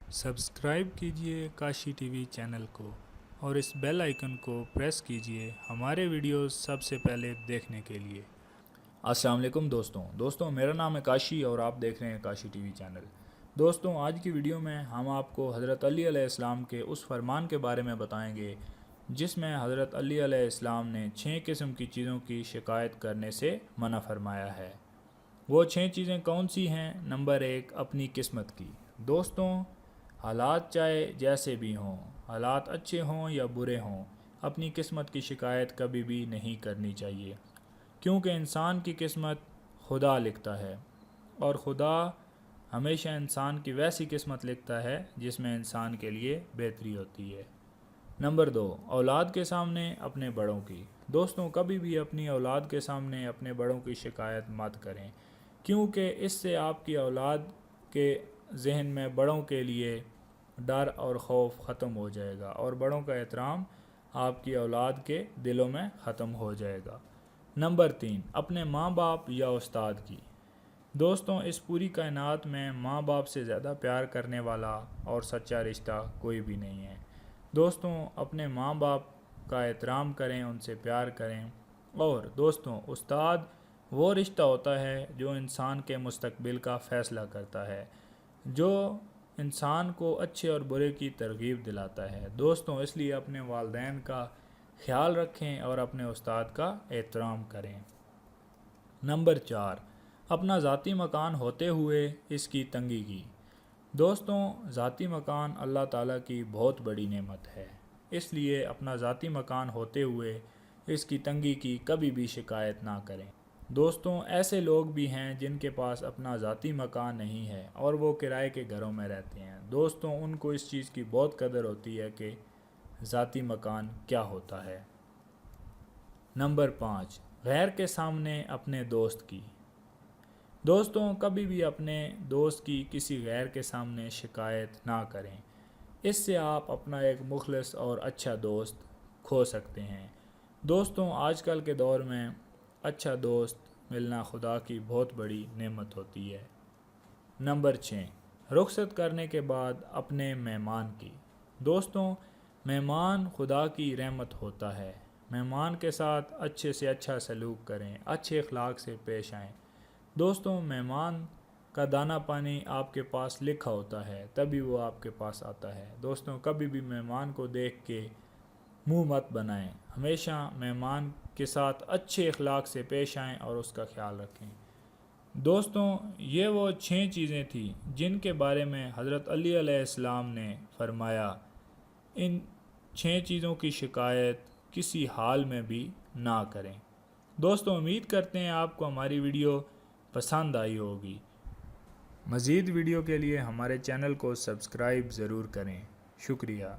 Subscribe कीजिए Kashi TV channel को और इस बेल आइकन को प्रेस कीजिए हमारे वीडियोस सबसे पहले देखने के लिए। अस्सलाम वालेकुम दोस्तों मेरा नाम है काशी और आप देख रहे हैं काशी टीवी चैनल। दोस्तों आज की वीडियो में हम आपको हज़रत अली अलैहिस्सलाम के उस फरमान के बारे में बताएंगे जिसमें हज़रत अली अलैहिस्सलाम ने 6 किस्म की चीज़ों की शिकायत करने से मना फरमाया है। वो 6 चीज़ें कौन सी हैं? नंबर 1, अपनी किस्मत की। दोस्तों हालात चाहे जैसे भी हों, हालात अच्छे हों या बुरे हों, अपनी किस्मत की शिकायत कभी भी नहीं करनी चाहिए, क्योंकि इंसान की किस्मत खुदा लिखता है और खुदा हमेशा इंसान की वैसी किस्मत लिखता है जिसमें इंसान के लिए बेहतरी होती है। नंबर 2, औलाद के सामने अपने बड़ों की। दोस्तों कभी भी अपनी औलाद के सामने अपने बड़ों की शिकायत मत करें, क्योंकि इससे आपकी औलाद के जहन में बड़ों के लिए डर और खौफ ख़त्म हो जाएगा और बड़ों का एहतराम आपकी औलाद के दिलों में ख़त्म हो जाएगा। नंबर 3, अपने माँ बाप या उस्ताद की। दोस्तों इस पूरी कायनात में माँ बाप से ज़्यादा प्यार करने वाला और सच्चा रिश्ता कोई भी नहीं है। दोस्तों अपने माँ बाप का एहतराम करें, उनसे प्यार करें। और दोस्तों उस्ताद वो रिश्ता होता है जो इंसान के मुस्तकबिल का फ़ैसला करता है, जो इंसान को अच्छे और बुरे की तरगीब दिलाता है। दोस्तों इसलिए अपने वालिदैन का ख्याल रखें और अपने उस्ताद का एहतराम करें। नंबर 4, अपना ज़ाती मकान होते हुए इसकी तंगी की। दोस्तों ज़ाती मकान अल्लाह ताला की बहुत बड़ी नेमत है, इसलिए अपना ज़ाती मकान होते हुए इसकी तंगी की कभी भी शिकायत ना करें। दोस्तों ऐसे लोग भी हैं जिनके पास अपना ज़ाती मकान नहीं है और वो किराए के घरों में रहते हैं। दोस्तों उनको इस चीज़ की बहुत कदर होती है कि ज़ाती मकान क्या होता है। नंबर 5, गैर के सामने अपने दोस्त की। दोस्तों कभी भी अपने दोस्त की किसी गैर के सामने शिकायत ना करें, इससे आप अपना एक मुखलिस और अच्छा दोस्त खो सकते हैं। दोस्तों आजकल के दौर में अच्छा दोस्त मिलना खुदा की बहुत बड़ी नेमत होती है। नंबर 6, रुखसत करने के बाद अपने मेहमान की। दोस्तों मेहमान खुदा की रहमत होता है, मेहमान के साथ अच्छे से अच्छा सलूक करें, अच्छे अखलाक से पेश आएँ। दोस्तों मेहमान का दाना पानी आपके पास लिखा होता है, तभी वो आपके पास आता है। दोस्तों कभी भी मेहमान को देख के मुंह मत बनाएं, हमेशा मेहमान के साथ अच्छे अखलाक से पेश आएं और उसका ख्याल रखें। दोस्तों ये वो 6 चीज़ें थी जिनके बारे में हज़रत अली अलैहिस्सलाम ने फरमाया इन 6 चीज़ों की शिकायत किसी हाल में भी ना करें। दोस्तों उम्मीद करते हैं आपको हमारी वीडियो पसंद आई होगी। मज़ीद वीडियो के लिए हमारे चैनल को सब्सक्राइब ज़रूर करें। शुक्रिया।